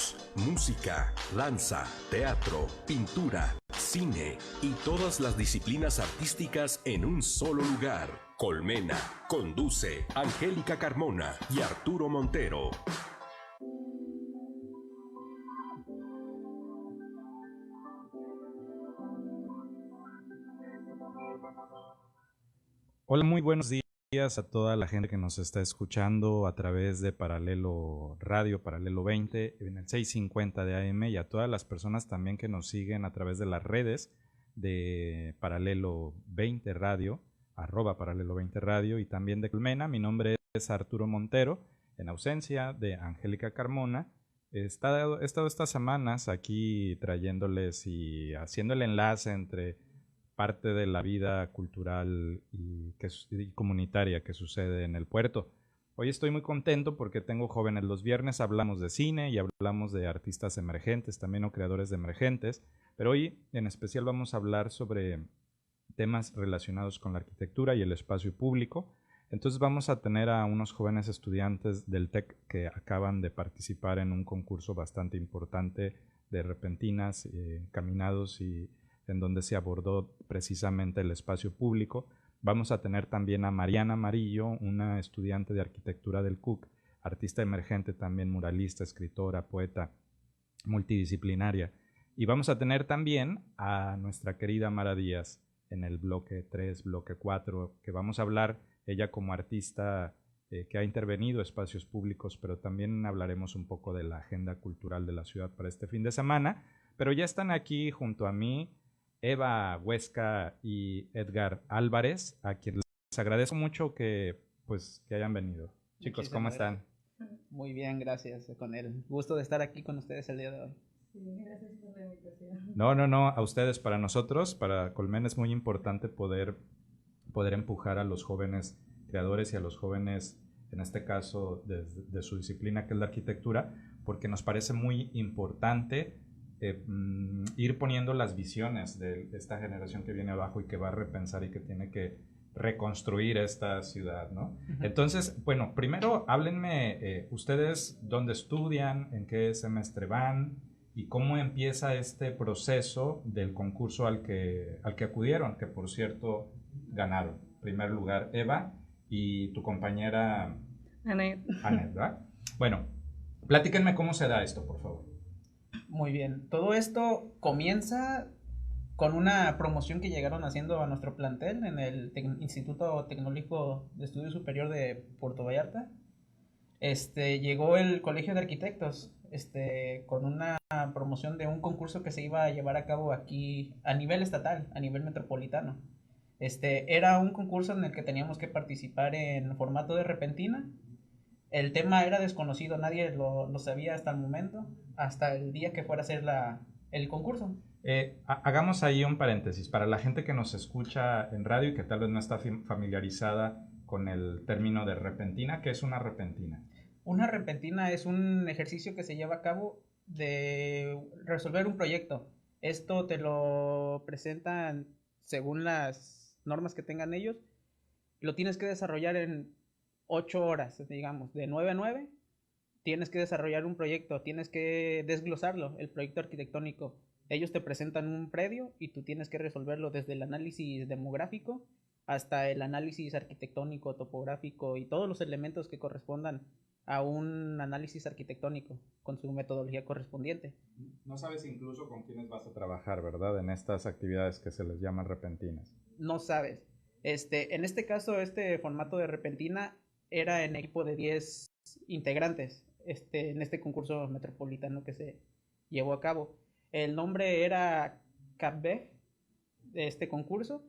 libros, música, danza, teatro, pintura, cine y todas las disciplinas artísticas en un solo lugar. Colmena. Conduce Angélica Carmona y Arturo Montero. Hola, muy buenos días a toda la gente que nos está escuchando a través de Paralelo Radio, Paralelo 20, en el 650 de AM, y a todas las personas también que nos siguen a través de las redes de Paralelo 20 Radio, @Paralelo 20 Radio, y también de Colmena. Mi nombre es Arturo Montero, en ausencia de Angélica Carmona. He estado estas semanas aquí trayéndoles y haciendo el enlace entre parte de la vida cultural y comunitaria que sucede en el puerto. Hoy estoy muy contento porque tengo jóvenes. Los viernes hablamos de cine y hablamos de artistas emergentes, también o creadores de emergentes, pero hoy en especial vamos a hablar sobre temas relacionados con la arquitectura y el espacio público. Entonces vamos a tener a unos jóvenes estudiantes del TEC que acaban de participar en un concurso bastante importante de repentinas, caminados, y en donde se abordó precisamente el espacio público. Vamos a tener también a Mariana Amarillo, una estudiante de arquitectura del CUC, artista emergente también, muralista, escritora, poeta, multidisciplinaria. Y vamos a tener también a nuestra querida Mara Díaz en el bloque 3, bloque 4, que vamos a hablar, ella como artista que ha intervenido espacios públicos, pero también hablaremos un poco de la agenda cultural de la ciudad para este fin de semana. Pero ya están aquí junto a mí Eva Huesca y Edgar Álvarez, a quien les agradezco mucho que hayan venido. Chicos, ¿cómo están? Muy bien, gracias. Con el gusto de estar aquí con ustedes el día de hoy. Sí, gracias por la invitación. No, a ustedes. Para nosotros, para Colmena, es muy importante poder empujar a los jóvenes creadores y a los jóvenes, en este caso, de su disciplina, que es la arquitectura, porque nos parece muy importante ir poniendo las visiones de esta generación que viene abajo y que va a repensar y que tiene que reconstruir esta ciudad, ¿no? Entonces, bueno, primero háblenme ustedes dónde estudian, en qué semestre van y cómo empieza este proceso del concurso al que acudieron, que por cierto ganaron. En primer lugar, Eva, y tu compañera Anet, ¿verdad? Bueno, platíquenme cómo se da esto, por favor. Muy bien, todo esto comienza con una promoción que llegaron haciendo a nuestro plantel en el Instituto Tecnológico de Estudio Superior de Puerto Vallarta. Llegó el Colegio de Arquitectos con una promoción de un concurso que se iba a llevar a cabo aquí a nivel estatal, a nivel metropolitano. Era un concurso en el que teníamos que participar en formato de repentina. El tema era desconocido, nadie lo sabía hasta el momento, hasta el día que fuera a ser el concurso. Hagamos ahí un paréntesis. Para la gente que nos escucha en radio y que tal vez no está familiarizada con el término de repentina, ¿qué es una repentina? Una repentina es un ejercicio que se lleva a cabo de resolver un proyecto. Esto te lo presentan según las normas que tengan ellos. Lo tienes que desarrollar en 8 horas, digamos, de 9 a 9. Tienes que desarrollar un proyecto, tienes que desglosarlo, el proyecto arquitectónico. Ellos te presentan un predio y tú tienes que resolverlo desde el análisis demográfico hasta el análisis arquitectónico, topográfico y todos los elementos que correspondan a un análisis arquitectónico con su metodología correspondiente. No sabes incluso con quiénes vas a trabajar, ¿verdad? En estas actividades que se les llaman repentinas. No sabes. En este caso, este formato de repentina era en equipo de 10 integrantes en este concurso metropolitano que se llevó a cabo. El nombre era CAPB de este concurso,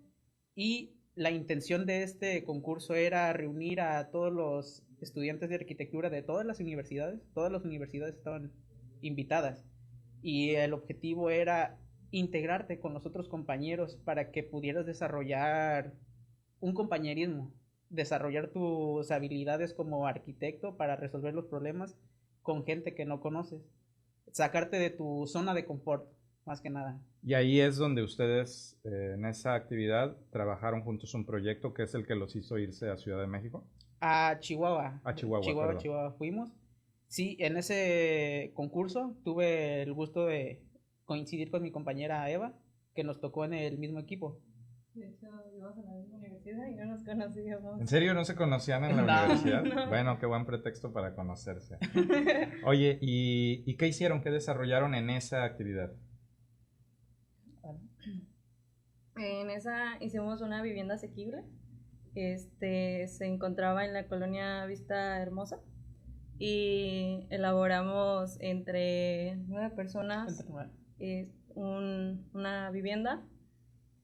y la intención de este concurso era reunir a todos los estudiantes de arquitectura de todas las universidades. Todas las universidades estaban invitadas y el objetivo era integrarte con los otros compañeros para que pudieras desarrollar un compañerismo, desarrollar tus habilidades como arquitecto para resolver los problemas con gente que no conoces, sacarte de tu zona de confort, más que nada. Y ahí es donde ustedes en esa actividad trabajaron juntos un proyecto que es el que los hizo irse a Ciudad de México. A Chihuahua. A Chihuahua Chihuahua fuimos. Sí, en ese concurso tuve el gusto de coincidir con mi compañera Eva, que nos tocó en el mismo equipo. De hecho, íbamos a la misma universidad y no nos conocíamos. ¿En serio no se conocían en la No. universidad? No. Bueno, qué buen pretexto para conocerse. Oye, ¿y qué hicieron? ¿Qué desarrollaron en esa actividad? En esa hicimos una vivienda asequible. Se encontraba en la colonia Vista Hermosa y elaboramos entre 9 personas una vivienda,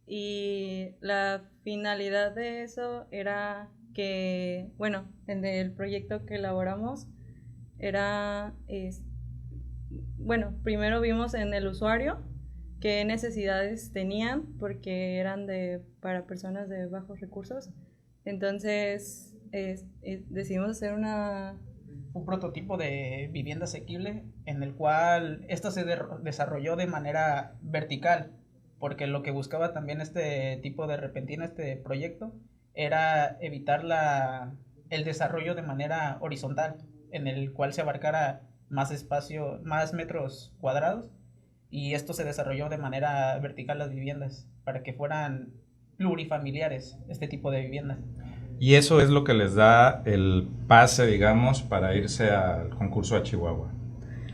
y la finalidad de eso era que, bueno, el proyecto que elaboramos era, bueno, primero vimos en el usuario qué necesidades tenían, porque eran para personas de bajos recursos. Entonces decidimos hacer un prototipo de vivienda asequible en el cual esta se desarrolló de manera vertical, porque lo que buscaba también este tipo de repentina, este proyecto, era evitar el desarrollo de manera horizontal, en el cual se abarcara más espacio, más metros cuadrados, y esto se desarrolló de manera vertical las viviendas, para que fueran plurifamiliares este tipo de viviendas. Y eso es lo que les da el pase, digamos, para irse al concurso a Chihuahua.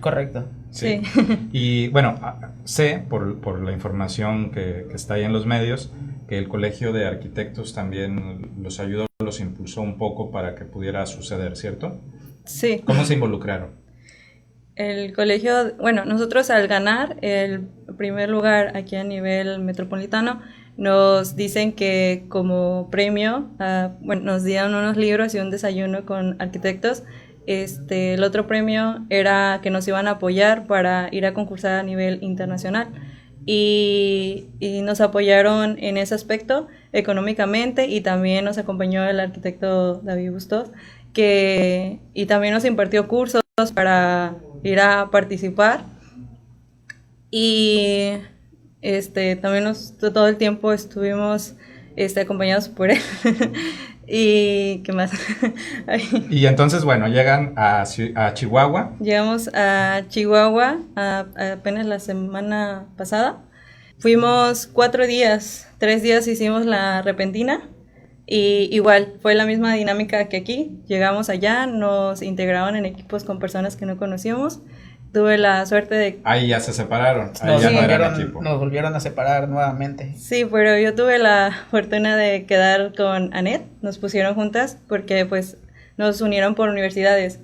Correcto. Sí. Y bueno, sé por la información que está ahí en los medios, que el Colegio de Arquitectos también los ayudó, los impulsó un poco para que pudiera suceder, ¿cierto? Sí. ¿Cómo se involucraron? El colegio, bueno, nosotros al ganar el primer lugar aquí a nivel metropolitano, nos dicen que como premio, bueno, nos dieron unos libros y un desayuno con arquitectos. El otro premio era que nos iban a apoyar para ir a concursar a nivel internacional, y nos apoyaron en ese aspecto económicamente, y también nos acompañó el arquitecto David Bustos, y también nos impartió cursos para ir a participar, y también todo el tiempo estuvimos acompañados por él. ¿Y qué más? Y entonces, bueno, llegan a Chihuahua. Llegamos a Chihuahua apenas la semana pasada. Fuimos 4 días, 3 días hicimos la repentina, y igual fue la misma dinámica que aquí. Llegamos allá, nos integraron en equipos con personas que no conocíamos. Tuve la suerte de... Ahí ya se separaron, ahí ya no eran equipo. Nos volvieron a separar nuevamente. Sí, pero yo tuve la fortuna de quedar con Anet, nos pusieron juntas porque pues nos unieron por universidades.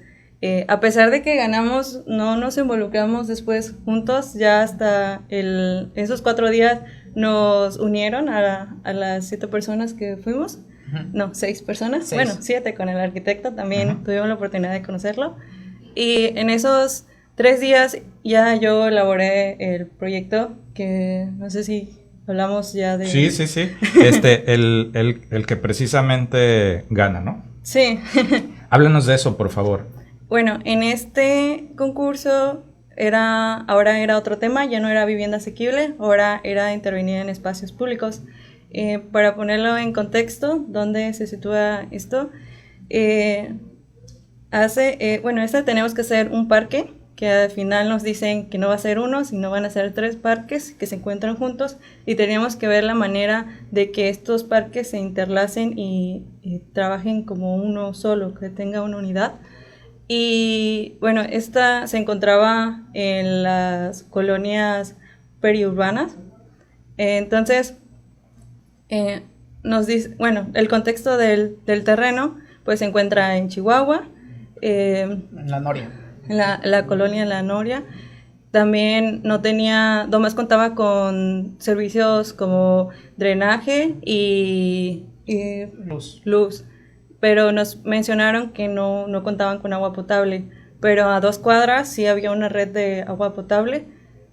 A pesar de que ganamos, no nos involucramos después juntos, ya hasta esos 4 días nos unieron a las 7 personas que fuimos. No, 6 personas, 6. Bueno, 7 con el arquitecto, también tuvimos la oportunidad de conocerlo. Y en esos 3 días ya yo elaboré el proyecto, que no sé si hablamos ya de... Sí. El que precisamente gana, ¿no? Sí. Háblanos de eso, por favor. Bueno, en este concurso ahora era otro tema, ya no era vivienda asequible, ahora era intervenir en espacios públicos. Para ponerlo en contexto, ¿dónde se sitúa esto? Tenemos que hacer un parque, que al final nos dicen que no va a ser uno, sino van a ser 3 parques que se encuentran juntos, y teníamos que ver la manera de que estos parques se interlacen y trabajen como uno solo, que tenga una unidad. Y bueno, esta se encontraba en las colonias periurbanas. Entonces, nos dice, bueno, el contexto del terreno pues se encuentra en Chihuahua, en La Noria. La colonia La Noria. También nomás contaba con servicios como drenaje y luz. Pero nos mencionaron que no contaban con agua potable, pero a 2 cuadras sí había una red de agua potable.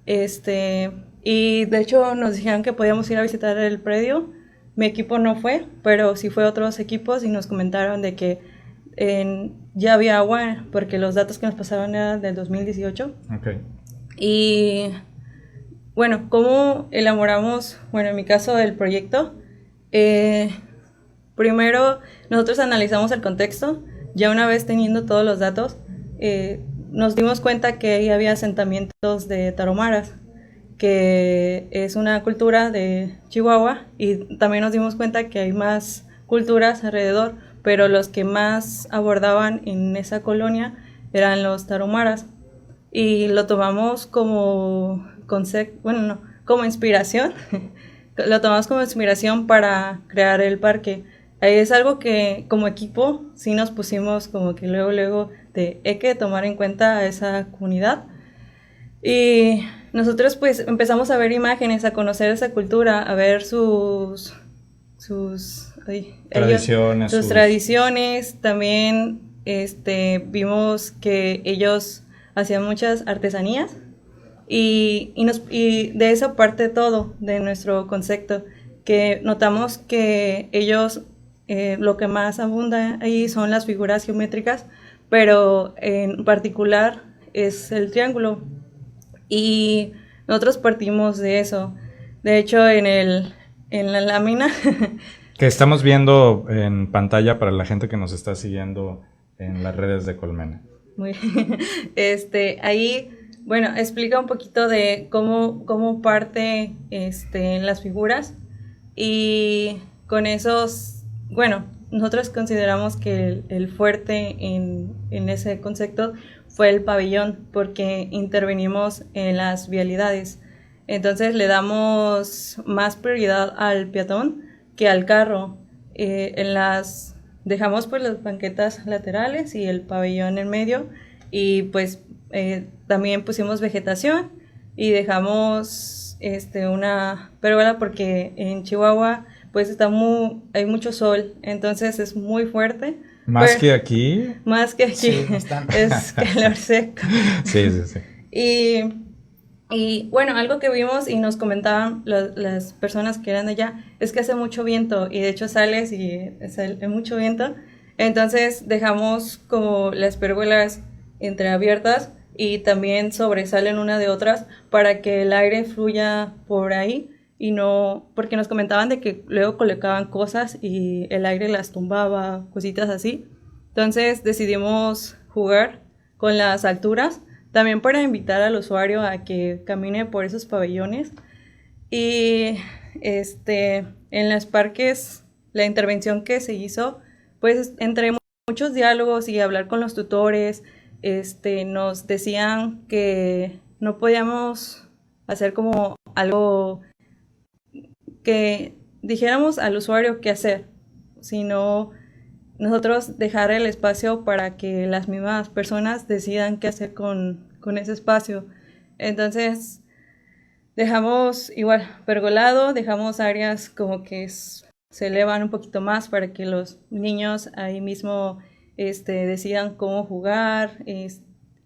Y de hecho nos dijeron que podíamos ir a visitar el predio. Mi equipo no fue, pero sí fue otros equipos, y nos comentaron de que ya había agua, porque los datos que nos pasaron eran del 2018. Okay. Y bueno, ¿cómo elaboramos, en mi caso, el proyecto? Primero, nosotros analizamos el contexto. Ya una vez teniendo todos los datos, nos dimos cuenta que ahí había asentamientos de tarahumaras, que es una cultura de Chihuahua, y también nos dimos cuenta que hay más culturas alrededor, pero los que más abordaban en esa colonia eran los tarahumaras, y lo tomamos como como inspiración. Lo tomamos como inspiración para crear el parque. Ahí es algo que como equipo sí nos pusimos como que luego hay que tomar en cuenta a esa comunidad. Y nosotros pues empezamos a ver imágenes, a conocer esa cultura, a ver sus tradiciones. También vimos que ellos hacían muchas artesanías. Y de eso parte todo, de nuestro concepto, que notamos que ellos, lo que más abunda ahí son las figuras geométricas, pero en particular es el triángulo. Y nosotros partimos de eso. De hecho, en la lámina... que estamos viendo en pantalla para la gente que nos está siguiendo en las redes de Colmena. Muy ahí... Bueno, explica un poquito de cómo parte las figuras, y con esos, bueno, nosotros consideramos que el fuerte en ese concepto fue el pabellón, porque intervenimos en las vialidades. Entonces le damos más prioridad al peatón que al carro. Dejamos pues las banquetas laterales y el pabellón en medio, y pues también pusimos vegetación y dejamos una pérgola, porque en Chihuahua pues hay mucho sol, entonces es muy fuerte. ¿Más que aquí? Más que aquí, sí, es calor seco. Sí. Y bueno, algo que vimos y nos comentaban las personas que eran de allá es que hace mucho viento, y de hecho sales y hay mucho viento, entonces dejamos como las pérgolas entreabiertas y también sobresalen una de otras para que el aire fluya por ahí, y no, porque nos comentaban de que luego colocaban cosas y el aire las tumbaba, cositas así. Entonces decidimos jugar con las alturas, también para invitar al usuario a que camine por esos pabellones. Y en los parques, la intervención que se hizo, pues entre muchos diálogos y hablar con los tutores, nos decían que no podíamos hacer como algo que dijéramos al usuario qué hacer, sino nosotros dejar el espacio para que las mismas personas decidan qué hacer con ese espacio. Entonces dejamos igual pergolado, dejamos áreas como que se elevan un poquito más para que los niños ahí mismo decidan cómo jugar,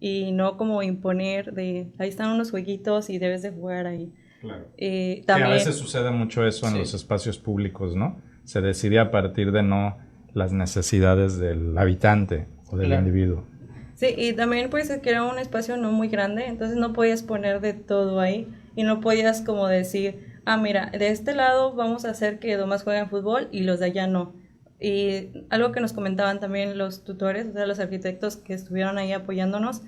y no como imponer ahí están unos jueguitos y debes de jugar ahí. Claro. También, que a veces sucede mucho eso en los espacios públicos, ¿no? Se decide a partir de no las necesidades del habitante o del individuo. Sí, y también pues que era un espacio no muy grande, entonces no podías poner de todo ahí, y no podías como decir, mira, de este lado vamos a hacer que los demás jueguen fútbol y los de allá no. Y algo que nos comentaban también los tutores, o sea, los arquitectos que estuvieron ahí apoyándonos,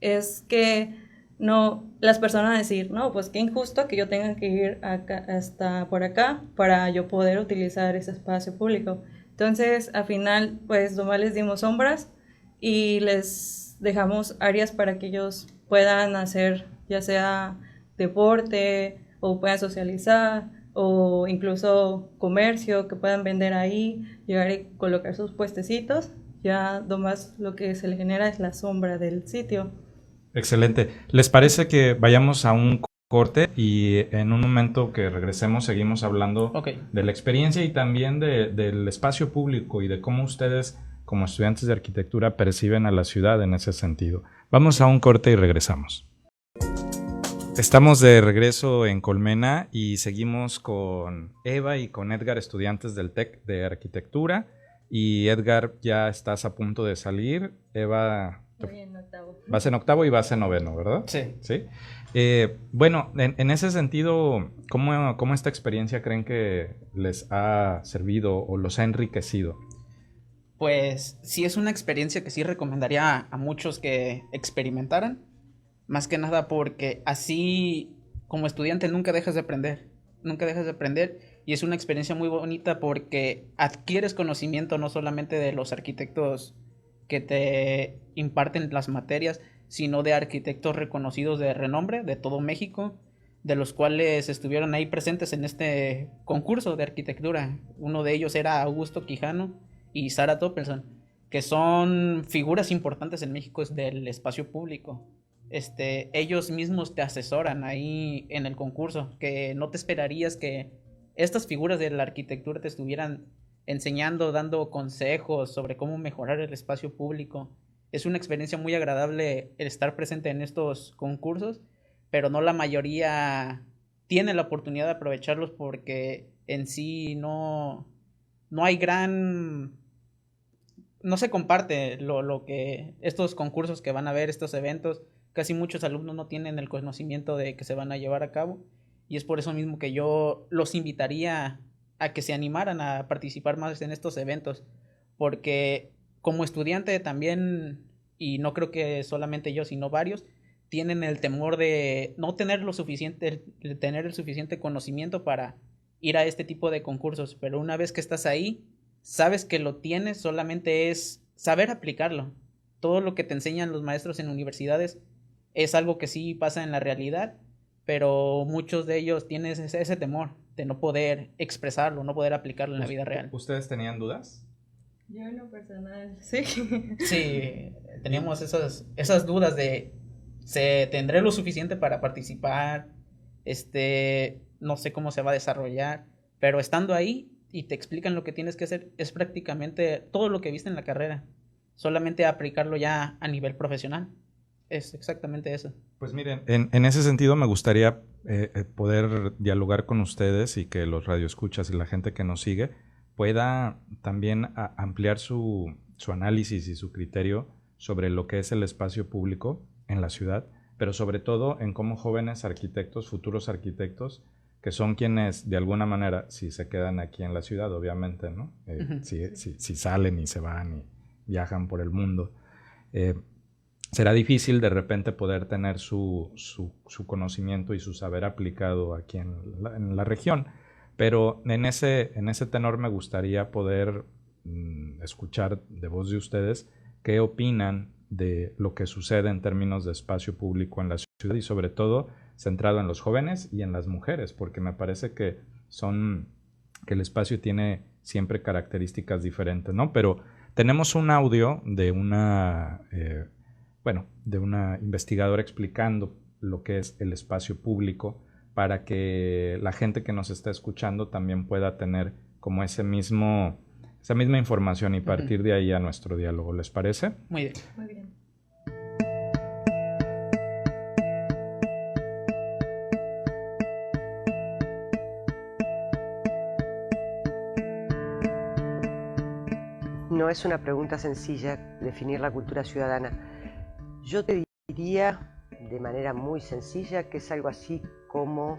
es que no, las personas decir, no, pues qué injusto que yo tenga que ir hasta por acá para yo poder utilizar ese espacio público. Entonces, al final, pues nomás les dimos sombras y les dejamos áreas para que ellos puedan hacer ya sea deporte o puedan socializar, o incluso comercio, que puedan vender ahí, llegar y colocar sus puestecitos. Ya nomás lo que se le genera es la sombra del sitio. Excelente. ¿Les parece que vayamos a un corte y en un momento que regresemos seguimos hablando de la experiencia y también del espacio público y de cómo ustedes como estudiantes de arquitectura perciben a la ciudad en ese sentido? Vamos a un corte y regresamos. Estamos de regreso en Colmena y seguimos con Eva y con Edgar, estudiantes del TEC de Arquitectura. Y Edgar, ya estás a punto de salir. Eva, voy en octavo. Vas en octavo y vas en noveno, ¿verdad? Sí. ¿Sí? Bueno, en ese sentido, ¿cómo esta experiencia creen que les ha servido o los ha enriquecido? Pues sí es una experiencia que sí recomendaría a muchos que experimentaran, más que nada porque así como estudiante nunca dejas de aprender, nunca dejas de aprender y es una experiencia muy bonita porque adquieres conocimiento no solamente de los arquitectos que te imparten las materias, sino de arquitectos reconocidos de renombre de todo México, de los cuales estuvieron ahí presentes en este concurso de arquitectura. Uno de ellos era Augusto Quijano y Sara Toppelson, que son figuras importantes en México del espacio público. Ellos mismos te asesoran ahí en el concurso, que no te esperarías que estas figuras de la arquitectura te estuvieran enseñando, dando consejos sobre cómo mejorar el espacio público. Es una experiencia muy agradable el estar presente en estos concursos, pero no la mayoría tiene la oportunidad de aprovecharlos porque en sí no hay no se comparte lo que estos concursos que van a ver, estos eventos, casi muchos alumnos no tienen el conocimiento de que se van a llevar a cabo y es por eso mismo que yo los invitaría a que se animaran a participar más en estos eventos, porque como estudiante también, y no creo que solamente yo, sino varios, tienen el temor de no tener de tener el suficiente conocimiento para ir a este tipo de concursos, pero una vez que estás ahí, sabes que lo tienes, solamente es saber aplicarlo. Todo lo que te enseñan los maestros en universidades es algo que sí pasa en la realidad, pero muchos de ellos tienen ese temor de no poder expresarlo, no poder aplicarlo en la vida real. ¿Ustedes tenían dudas? Yo en lo personal, sí. Sí, teníamos esas dudas de ¿se tendré lo suficiente para participar? No sé cómo se va a desarrollar, pero estando ahí y te explican lo que tienes que hacer, es prácticamente todo lo que viste en la carrera, solamente aplicarlo ya a nivel profesional. Es exactamente eso. Pues miren, en ese sentido me gustaría poder dialogar con ustedes y que los radioescuchas y la gente que nos sigue pueda también ampliar su análisis y su criterio sobre lo que es el espacio público en la ciudad, pero sobre todo en cómo jóvenes arquitectos, futuros arquitectos, que son quienes de alguna manera, si se quedan aquí en la ciudad, obviamente, ¿no? Si salen y se van y viajan por el mundo, será difícil de repente poder tener su conocimiento y su saber aplicado aquí en la región. Pero en ese tenor me gustaría poder escuchar de voz de ustedes qué opinan de lo que sucede en términos de espacio público en la ciudad y sobre todo centrado en los jóvenes y en las mujeres, porque me parece que el espacio tiene siempre características diferentes, ¿no? Pero tenemos un audio de una investigadora explicando lo que es el espacio público para que la gente que nos está escuchando también pueda tener como esa misma información y partir de ahí a nuestro diálogo. ¿Les parece? Muy bien. Muy bien. No es una pregunta sencilla definir la cultura ciudadana. Yo te diría de manera muy sencilla que es algo así como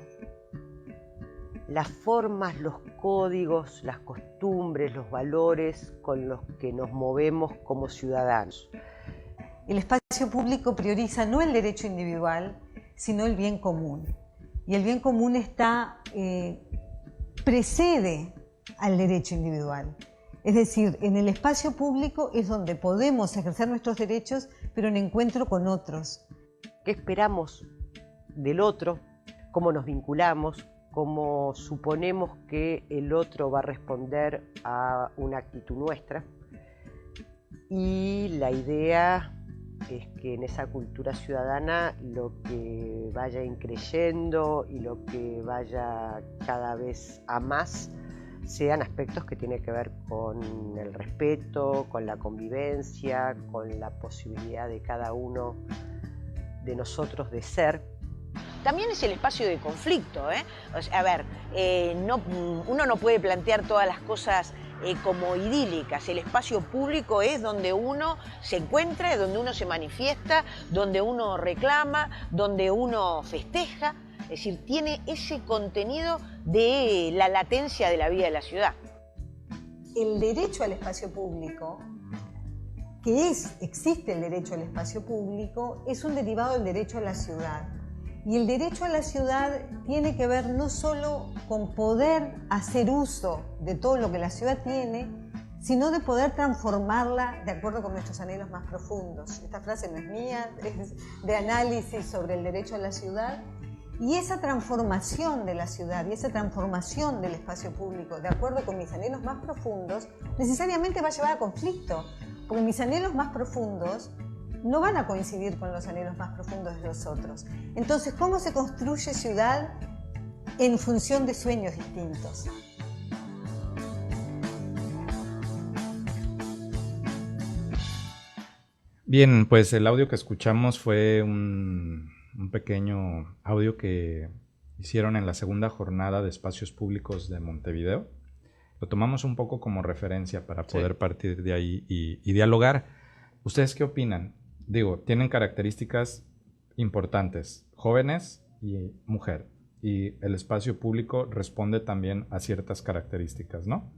las formas, los códigos, las costumbres, los valores con los que nos movemos como ciudadanos. El espacio público prioriza no el derecho individual, sino el bien común. Y el bien común precede al derecho individual. Es decir, en el espacio público es donde podemos ejercer nuestros derechos, pero en encuentro con otros. ¿Qué esperamos del otro? ¿Cómo nos vinculamos? ¿Cómo suponemos que el otro va a responder a una actitud nuestra? Y la idea es que en esa cultura ciudadana lo que vaya increyendo y lo que vaya cada vez a más sean aspectos que tienen que ver con el respeto, con la convivencia, con la posibilidad de cada uno de nosotros de ser. También es el espacio de conflicto, O sea, a ver, uno no puede plantear todas las cosas como idílicas. El espacio público es donde uno se encuentra, donde uno se manifiesta, donde uno reclama, donde uno festeja. Es decir, tiene ese contenido de la latencia de la vida de la ciudad. El derecho al espacio público existe el derecho al espacio público, es un derivado del derecho a la ciudad. Y el derecho a la ciudad tiene que ver no solo con poder hacer uso de todo lo que la ciudad tiene, sino de poder transformarla de acuerdo con nuestros anhelos más profundos. Esta frase no es mía, es de análisis sobre el derecho a la ciudad. Y esa transformación de la ciudad y esa transformación del espacio público, de acuerdo con mis anhelos más profundos, necesariamente va a llevar a conflicto, porque mis anhelos más profundos no van a coincidir con los anhelos más profundos de los otros. Entonces, ¿cómo se construye ciudad en función de sueños distintos? Bien, pues el audio que escuchamos fue un pequeño audio que hicieron en la segunda jornada de espacios públicos de Montevideo. Lo tomamos un poco como referencia para poder partir de ahí y dialogar. ¿Ustedes qué opinan? Digo, tienen características importantes, jóvenes y mujer. Y el espacio público responde también a ciertas características, ¿no?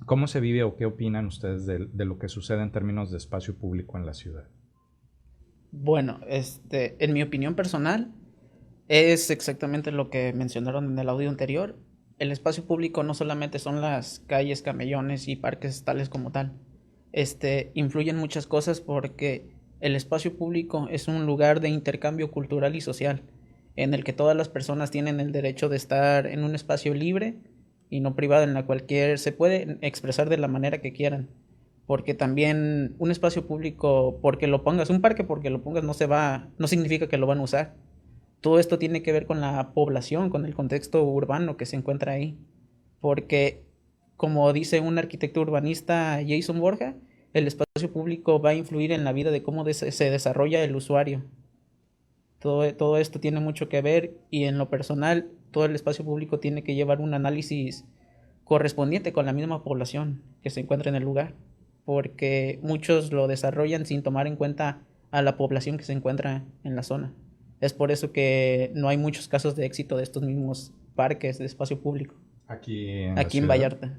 ¿Cómo se vive o qué opinan ustedes de lo que sucede en términos de espacio público en la ciudad? Bueno, en mi opinión personal, es exactamente lo que mencionaron en el audio anterior. El espacio público no solamente son las calles, camellones y parques tales como tal. Influyen muchas cosas porque el espacio público es un lugar de intercambio cultural y social, en el que todas las personas tienen el derecho de estar en un espacio libre y no privado, en la cual se puede expresar de la manera que quieran. Porque también un espacio público, porque lo pongas, un parque porque lo pongas, no significa que lo van a usar. Todo esto tiene que ver con la población, con el contexto urbano que se encuentra ahí. Porque, como dice un arquitecto urbanista, Jason Borja, el espacio público va a influir en la vida de cómo se desarrolla el usuario. Todo esto tiene mucho que ver, y en lo personal, todo el espacio público tiene que llevar un análisis correspondiente con la misma población que se encuentra en el lugar, porque muchos lo desarrollan sin tomar en cuenta a la población que se encuentra en la zona. Es por eso que no hay muchos casos de éxito de estos mismos parques de espacio público. Aquí en Vallarta.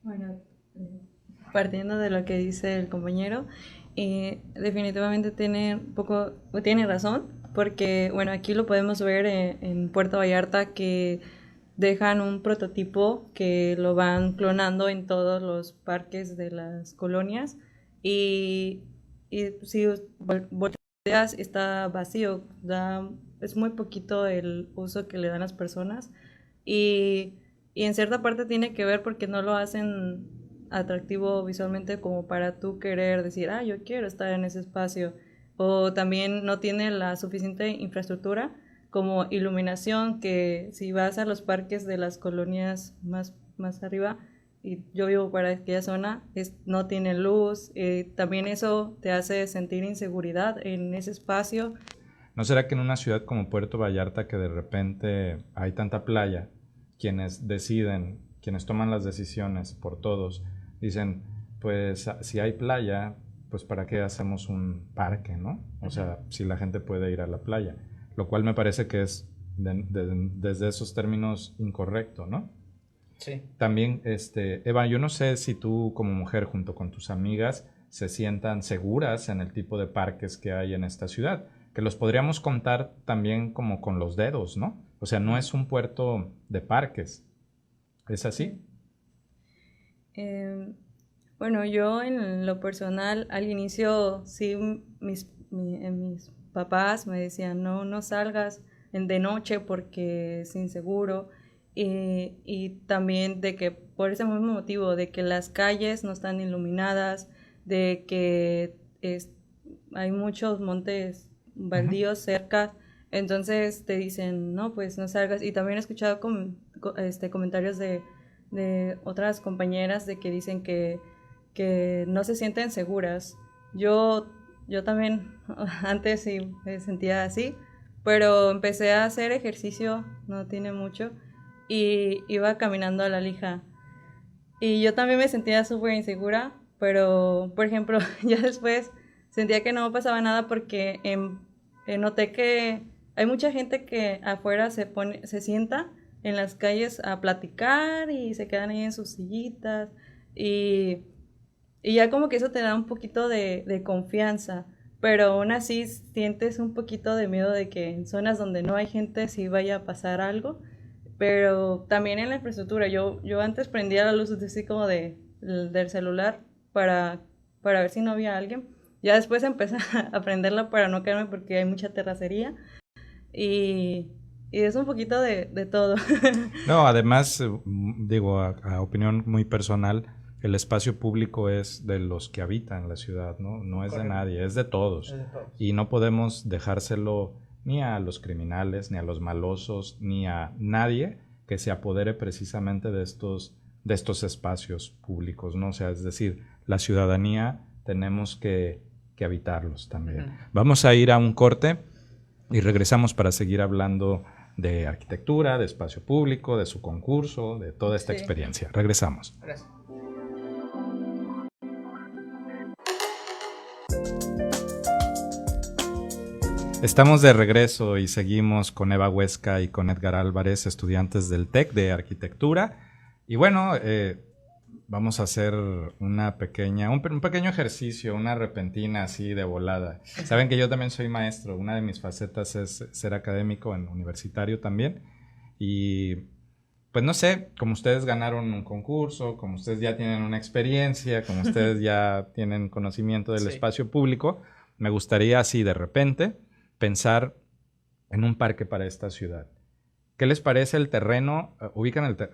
Bueno, partiendo de lo que dice el compañero, definitivamente tiene razón, porque bueno, aquí lo podemos ver en Puerto Vallarta, que dejan un prototipo que lo van clonando en todos los parques de las colonias, y si volteas está vacío, es muy poquito el uso que le dan las personas, y en cierta parte tiene que ver porque no lo hacen atractivo visualmente como para tú querer decir, yo quiero estar en ese espacio, o también no tiene la suficiente infraestructura como iluminación, que si vas a los parques de las colonias más arriba, y yo vivo para aquella zona, no tiene luz, también eso te hace sentir inseguridad en ese espacio. ¿No será que en una ciudad como Puerto Vallarta, que de repente hay tanta playa, quienes toman las decisiones por todos, dicen, pues si hay playa, pues para qué hacemos un parque, ¿no? O sea, si la gente puede ir a la playa, lo cual me parece que es desde esos términos incorrecto, ¿no? Sí. También, Eva, yo no sé si tú como mujer junto con tus amigas se sientan seguras en el tipo de parques que hay en esta ciudad, que los podríamos contar también como con los dedos, ¿no? O sea, no es un puerto de parques. ¿Es así? Bueno, yo en lo personal, al inicio, sí, mis papás me decían, no salgas de noche porque es inseguro, y también de que por ese mismo motivo, de que las calles no están iluminadas, de que hay muchos montes baldíos cerca, entonces te dicen, no, pues no salgas. Y también he escuchado comentarios de otras compañeras de que dicen que no se sienten seguras. Yo también antes sí me sentía así, pero empecé a hacer ejercicio, no tiene mucho, y iba caminando a la Lija. Y yo también me sentía súper insegura, pero, por ejemplo, ya después sentía que no pasaba nada porque noté que hay mucha gente que afuera se sienta en las calles a platicar y se quedan ahí en sus sillitas, y Y ya como que eso te da un poquito de confianza, pero aún así sientes un poquito de miedo de que en zonas donde no hay gente sí vaya a pasar algo, pero también en la infraestructura. Yo antes prendía la luz así como del celular para ver si no había alguien. Ya después empecé a prenderla para no caerme porque hay mucha terracería y es un poquito de todo. No, además, digo, a opinión muy personal, el espacio público es de los que habitan la ciudad, ¿no? No es de nadie, es de todos. Es de todos. Y no podemos dejárselo ni a los criminales, ni a los malosos, ni a nadie que se apodere precisamente de estos espacios públicos, ¿no? O sea, es decir, la ciudadanía tenemos que habitarlos también. Vamos a ir a un corte y regresamos para seguir hablando de arquitectura, de espacio público, de su concurso, de toda esta experiencia. Regresamos. Gracias. Estamos de regreso y seguimos con Eva Huesca y con Edgar Álvarez, estudiantes del TEC de Arquitectura. Y bueno, vamos a hacer un pequeño ejercicio, una repentina así de volada. Saben que yo también soy maestro, una de mis facetas es ser académico universitario también. Y pues no sé, como ustedes ganaron un concurso, como ustedes ya tienen una experiencia, como ustedes ya tienen conocimiento del espacio público, me gustaría así de repente pensar en un parque para esta ciudad. ¿Qué les parece el terreno?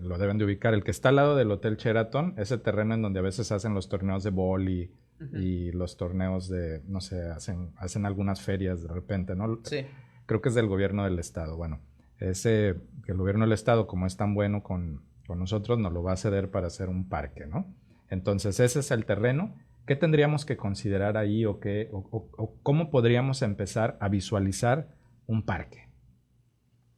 Lo deben de ubicar, el que está al lado del Hotel Sheraton, ese terreno en donde a veces hacen los torneos de vóley y los torneos de, no sé, hacen algunas ferias de repente, ¿no? Sí. Creo que es del gobierno del estado. Bueno, que el gobierno del estado, como es tan bueno con nosotros, nos lo va a ceder para hacer un parque, ¿no? Entonces, ese es el terreno. ¿Qué tendríamos que considerar ahí o cómo podríamos empezar a visualizar un parque?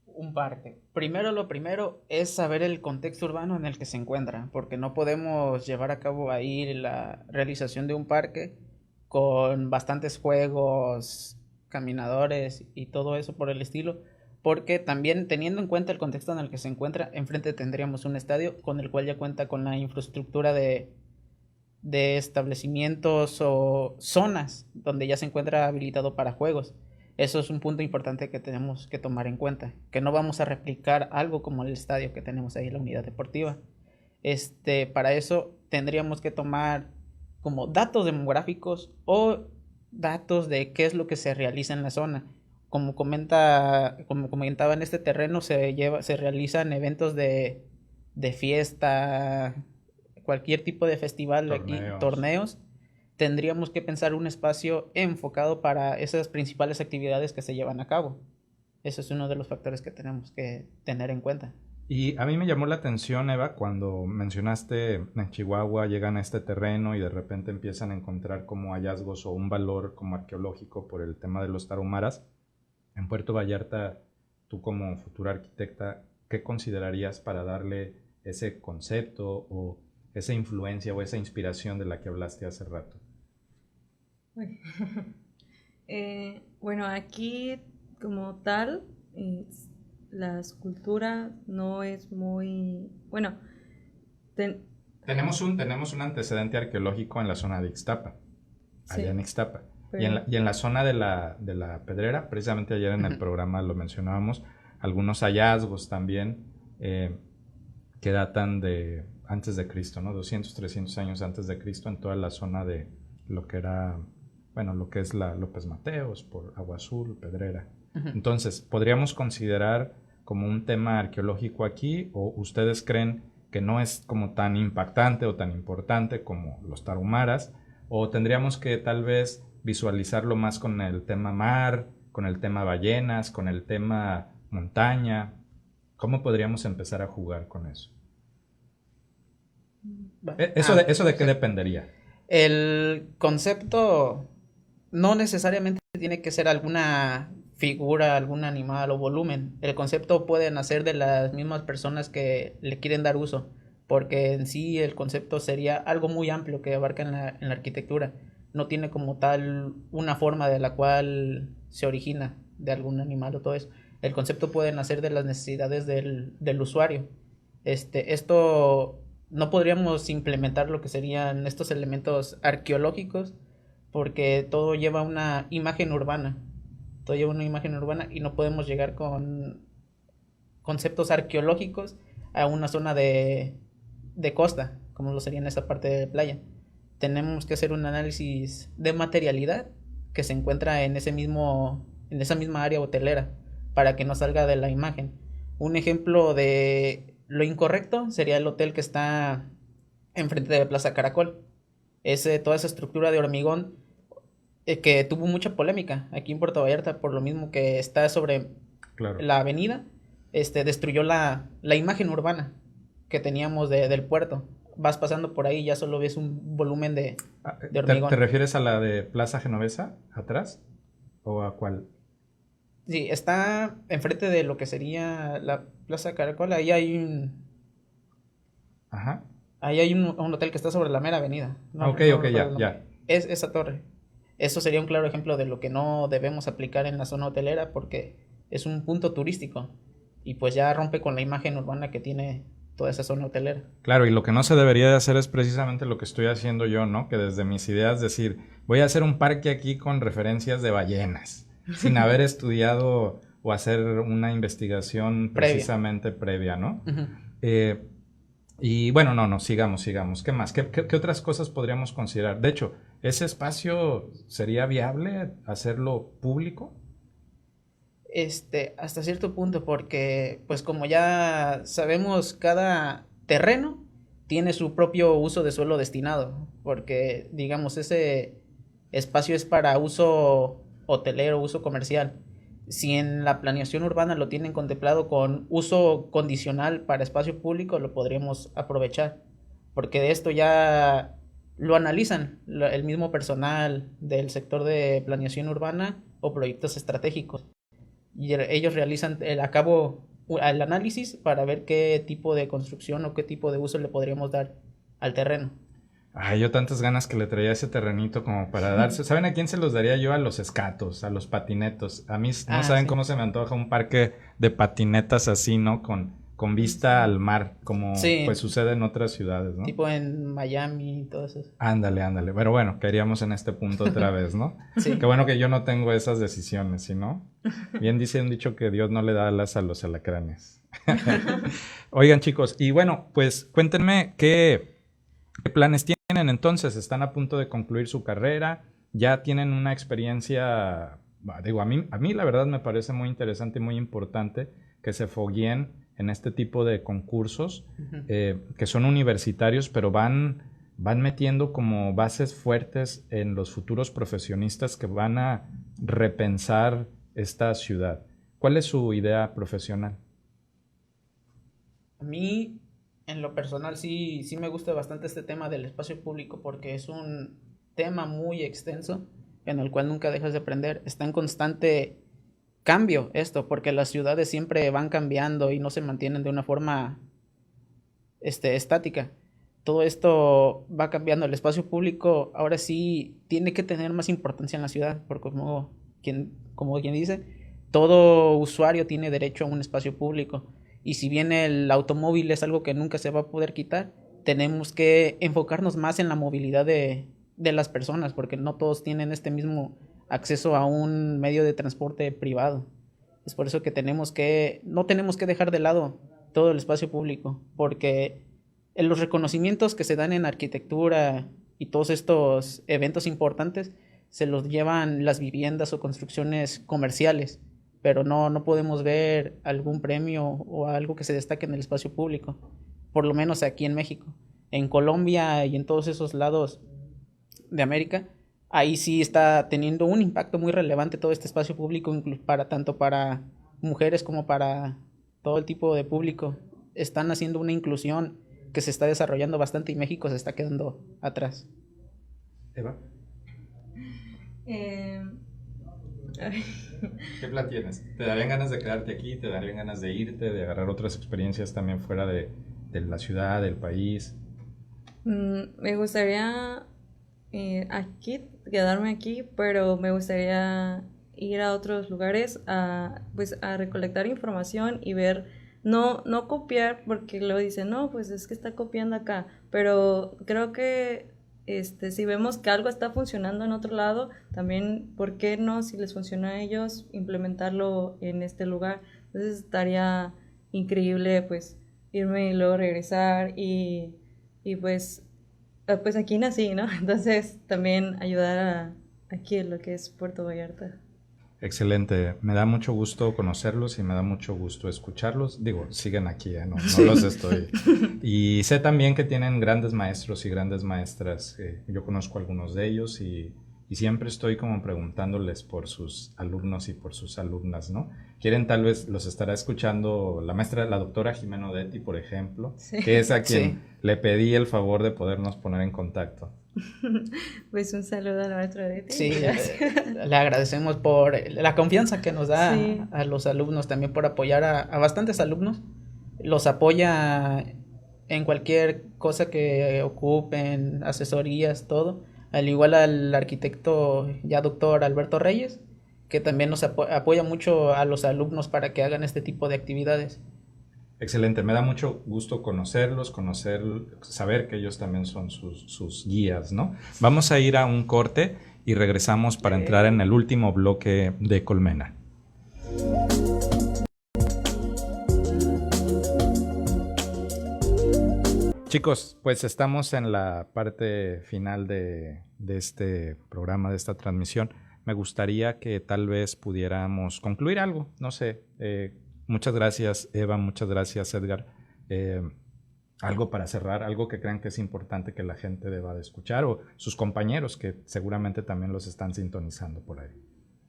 Un parque. Lo primero es saber el contexto urbano en el que se encuentra, porque no podemos llevar a cabo ahí la realización de un parque con bastantes juegos, caminadores y todo eso por el estilo, porque también teniendo en cuenta el contexto en el que se encuentra, enfrente tendríamos un estadio con el cual ya cuenta con la infraestructura de establecimientos o zonas donde ya se encuentra habilitado para juegos. Eso es un punto importante que tenemos que tomar en cuenta, que no vamos a replicar algo como el estadio que tenemos ahí, la unidad deportiva. Para eso tendríamos que tomar como datos demográficos o datos de qué es lo que se realiza en la zona. Como comentaba, en este terreno se realizan eventos de fiesta, cualquier tipo de festival, torneos. Tendríamos que pensar un espacio enfocado para esas principales actividades que se llevan a cabo. Eso es uno de los factores que tenemos que tener en cuenta. Y a mí me llamó la atención, Eva, cuando mencionaste en Chihuahua llegan a este terreno y de repente empiezan a encontrar como hallazgos o un valor como arqueológico por el tema de los tarahumaras. En Puerto Vallarta, tú como futura arquitecta, ¿qué considerarías para darle ese concepto o esa influencia o esa inspiración de la que hablaste hace rato? Bueno, aquí como tal, la escultura no es muy... Bueno, tenemos un antecedente arqueológico en la zona de Ixtapa, allá en Ixtapa. Y en la zona de la Pedrera, precisamente ayer en el programa lo mencionábamos, algunos hallazgos también que datan de antes de Cristo, ¿no? 200, 300 años antes de Cristo en toda la zona de lo que era, bueno, lo que es la López Mateos, por Agua Azul, Pedrera. Entonces, ¿podríamos considerar como un tema arqueológico aquí o ustedes creen que no es como tan impactante o tan importante como los tarahumaras o tendríamos que tal vez visualizarlo más con el tema mar, con el tema ballenas, con el tema montaña? ¿Cómo podríamos empezar a jugar con eso? ¿Eso de qué dependería? El concepto no necesariamente tiene que ser alguna figura, algún animal o volumen. El concepto puede nacer de las mismas personas que le quieren dar uso, porque en sí el concepto sería algo muy amplio que abarca en la arquitectura. No tiene como tal una forma de la cual se origina de algún animal o todo eso. El concepto puede nacer de las necesidades del usuario. Esto no podríamos implementar lo que serían estos elementos arqueológicos porque todo lleva una imagen urbana. Todo lleva una imagen urbana y no podemos llegar con conceptos arqueológicos a una zona de costa, como lo sería en esa parte de playa. Tenemos que hacer un análisis de materialidad que se encuentra en esa misma área hotelera para que no salga de la imagen. Un ejemplo de lo incorrecto sería el hotel que está enfrente de Plaza Caracol. Toda esa estructura de hormigón que tuvo mucha polémica aquí en Puerto Vallarta por lo mismo que está sobre la avenida, destruyó la imagen urbana que teníamos del puerto. Vas pasando por ahí y ya solo ves un volumen de hormigón. ¿Te refieres a la de Plaza Genovesa, atrás? ¿O a cuál? Sí, está enfrente de lo que sería la Plaza Caracol. Ahí hay un... Ajá. Ahí hay un hotel que está sobre la mera avenida. Ok, ya. Es esa torre. Eso sería un claro ejemplo de lo que no debemos aplicar en la zona hotelera porque es un punto turístico y pues ya rompe con la imagen urbana que tiene toda esa zona hotelera. Claro, y lo que no se debería de hacer es precisamente lo que estoy haciendo yo, ¿no? Que desde mis ideas decir, voy a hacer un parque aquí con referencias de ballenas, sin haber estudiado o hacer una investigación precisamente previa, ¿no? Uh-huh. Y bueno, no, sigamos. ¿Qué más? ¿Qué otras cosas podríamos considerar? De hecho, ¿ese espacio sería viable hacerlo público? Hasta cierto punto, porque pues como ya sabemos, cada terreno tiene su propio uso de suelo destinado, porque digamos ese espacio es para uso hotelero, uso comercial. Si en la planeación urbana lo tienen contemplado con uso condicional para espacio público, lo podríamos aprovechar, porque de esto ya lo analizan el mismo personal del sector de planeación urbana o proyectos estratégicos. Y ellos realizan el análisis para ver qué tipo de construcción o qué tipo de uso le podríamos dar al terreno. Ay, yo tantas ganas que le traía ese terrenito como para darse. ¿Saben a quién se los daría yo? A los escatos, a los patinetos. A mí no saben cómo se me antoja un parque de patinetas así, ¿no? Con vista al mar, como pues sucede en otras ciudades, ¿no? Tipo en Miami y todo eso. Ándale. Pero bueno, queríamos en este punto otra vez, ¿no? Sí. Qué bueno que yo no tengo esas decisiones, ¿sí, no? Bien dice un dicho que Dios no le da alas a los alacranes. Oigan, chicos, y bueno, pues cuéntenme qué planes tienen entonces. ¿Están a punto de concluir su carrera? ¿Ya tienen una experiencia? Digo, a mí la verdad me parece muy interesante y muy importante que se fogueen en este tipo de concursos, uh-huh, que son universitarios, pero van metiendo como bases fuertes en los futuros profesionistas que van a repensar esta ciudad. ¿Cuál es su idea profesional? A mí, en lo personal, sí me gusta bastante este tema del espacio público porque es un tema muy extenso en el cual nunca dejas de aprender. Está en constante cambio esto, porque las ciudades siempre van cambiando y no se mantienen de una forma estática. Todo esto va cambiando. El espacio público ahora sí tiene que tener más importancia en la ciudad, porque como quien dice, todo usuario tiene derecho a un espacio público. Y si bien el automóvil es algo que nunca se va a poder quitar, tenemos que enfocarnos más en la movilidad de las personas, porque no todos tienen este mismo acceso a un medio de transporte privado. Es por eso que no tenemos que dejar de lado todo el espacio público, porque en los reconocimientos que se dan en arquitectura y todos estos eventos importantes se los llevan las viviendas o construcciones comerciales, pero no podemos ver algún premio o algo que se destaque en el espacio público, por lo menos aquí en México. En Colombia y en todos esos lados de América, ahí sí está teniendo un impacto muy relevante todo este espacio público, tanto para mujeres como para todo el tipo de público. Están haciendo una inclusión que se está desarrollando bastante y México se está quedando atrás. Eva. ¿Qué plan tienes? ¿Te darían ganas de quedarte aquí? ¿Te darían ganas de irte, de agarrar otras experiencias también fuera de la ciudad, del país? Me gustaría quedarme aquí, pero me gustaría ir a otros lugares a recolectar información y ver no copiar, porque luego dicen, no, pues es que está copiando acá, pero creo que si vemos que algo está funcionando en otro lado, también, ¿por qué no? Si les funciona a ellos, implementarlo en este lugar. Entonces estaría increíble, pues, irme y luego regresar y pues aquí nací, ¿no? Entonces también ayudar aquí en lo que es Puerto Vallarta. Excelente, me da mucho gusto conocerlos y me da mucho gusto escucharlos. Digo, siguen aquí, no los estoy. Y sé también que tienen grandes maestros y grandes maestras. Yo conozco algunos de ellos y siempre estoy como preguntándoles por sus alumnos y por sus alumnas, ¿no? Quieren, tal vez los estará escuchando la maestra, la doctora Jimena Odetti, por ejemplo, Sí. que es a quien le pedí el favor de podernos poner en contacto. Pues un saludo a la maestra Odetti. Sí, le agradecemos por la confianza que nos da Sí. a los alumnos, también por apoyar a bastantes alumnos. Los apoya en cualquier cosa que ocupen, asesorías, todo. Al igual al arquitecto ya doctor Alberto Reyes, que también nos apoya mucho a los alumnos para que hagan este tipo de actividades. Excelente, me da mucho gusto conocerlos, saber que ellos también son sus guías, ¿no? Vamos a ir a un corte y regresamos para entrar en el último bloque de Colmena. Chicos, pues estamos en la parte final de este programa, de esta transmisión. Me gustaría que tal vez pudiéramos concluir algo, no sé. Muchas gracias, Eva, muchas gracias, Edgar. Algo para cerrar, algo que crean que es importante que la gente deba de escuchar, o sus compañeros que seguramente también los están sintonizando por ahí.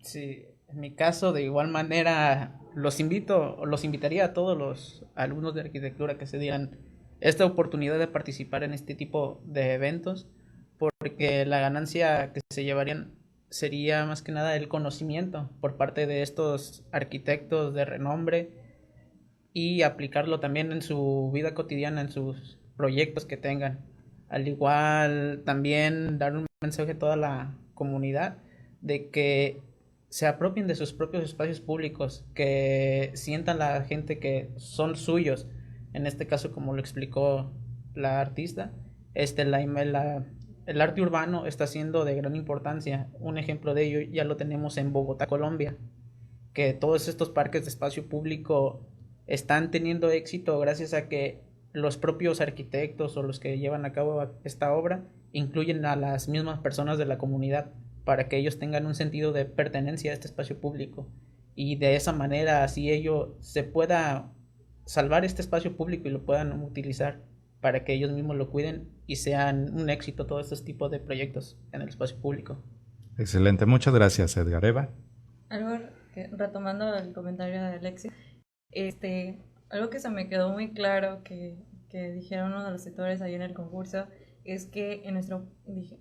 Sí, en mi caso, de igual manera, los invitaría a todos los alumnos de arquitectura que se dieran esta oportunidad de participar en este tipo de eventos, porque la ganancia que se llevarían sería más que nada el conocimiento por parte de estos arquitectos de renombre y aplicarlo también en su vida cotidiana, en sus proyectos que tengan. Al igual, también dar un mensaje a toda la comunidad de que se apropien de sus propios espacios públicos, que sientan la gente que son suyos. En este caso, como lo explicó la artista, el arte urbano está siendo de gran importancia. Un ejemplo de ello ya lo tenemos en Bogotá, Colombia, que todos estos parques de espacio público están teniendo éxito gracias a que los propios arquitectos o los que llevan a cabo esta obra incluyen a las mismas personas de la comunidad para que ellos tengan un sentido de pertenencia a este espacio público, y de esa manera así ello se pueda salvar este espacio público y lo puedan utilizar para que ellos mismos lo cuiden y sean un éxito todos estos tipos de proyectos en el espacio público. Excelente, muchas gracias, Edgar. Eva. Algo que, retomando el comentario de Alexis, algo que se me quedó muy claro que dijeron uno de los sectores ahí en el concurso es que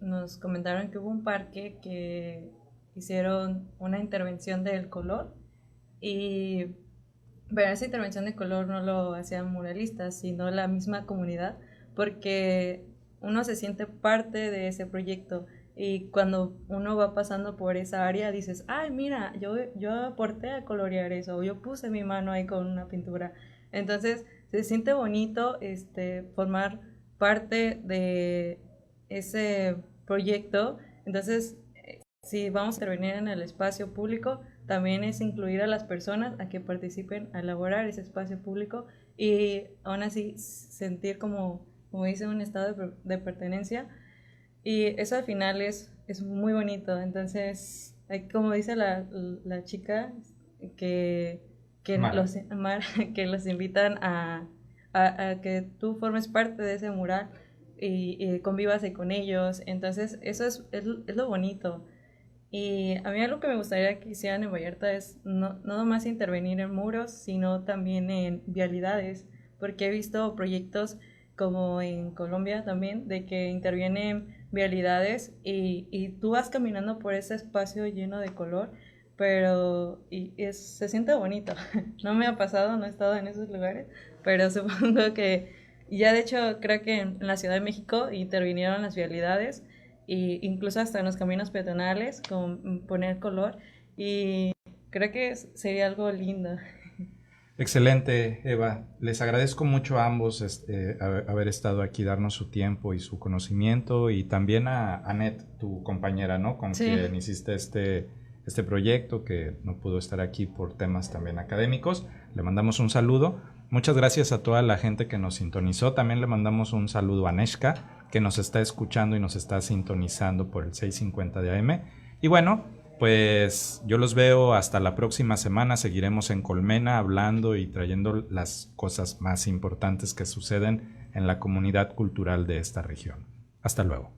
nos comentaron que hubo un parque que hicieron una intervención del color, pero esa intervención de color no lo hacían muralistas, sino la misma comunidad, porque uno se siente parte de ese proyecto. Y cuando uno va pasando por esa área dices, ay, mira, yo aporté a colorear eso, o yo puse mi mano ahí con una pintura. Entonces se siente bonito formar parte de ese proyecto. Entonces, si vamos a intervenir en el espacio público, también es incluir a las personas a que participen a elaborar ese espacio público y aún así sentir como dice, un estado de pertenencia. Y eso al final es muy bonito. Entonces, como dice la chica, que los invitan a que tú formes parte de ese mural y convivas ahí con ellos. Entonces, eso es lo bonito. Y a mí algo que me gustaría que hicieran en Vallarta es no nomás intervenir en muros, sino también en vialidades, porque he visto proyectos como en Colombia también, de que intervienen vialidades y tú vas caminando por ese espacio lleno de color, pero se siente bonito. No me ha pasado, no he estado en esos lugares, pero supongo que ya de hecho creo que en la Ciudad de México intervinieron las vialidades e incluso hasta en los caminos peatonales con poner color, y creo que sería algo lindo. Excelente, Eva. Les agradezco mucho a ambos haber estado aquí, darnos su tiempo y su conocimiento, y también a Anet, tu compañera, ¿no? Con quien hiciste este proyecto, que no pudo estar aquí por temas también académicos. Le mandamos un saludo. Muchas gracias a toda la gente que nos sintonizó. También le mandamos un saludo a Neshka, que nos está escuchando y nos está sintonizando por el 650 de AM. Y bueno, pues yo los veo hasta la próxima semana. Seguiremos en Colmena hablando y trayendo las cosas más importantes que suceden en la comunidad cultural de esta región. Hasta luego.